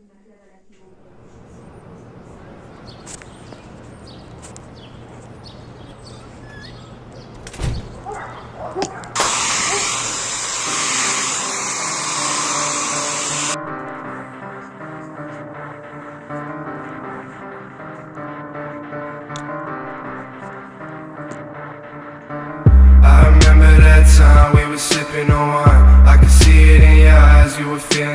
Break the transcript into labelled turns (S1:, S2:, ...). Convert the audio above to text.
S1: I remember that time we were sipping on wine. I could see it in your eyes, you were feeling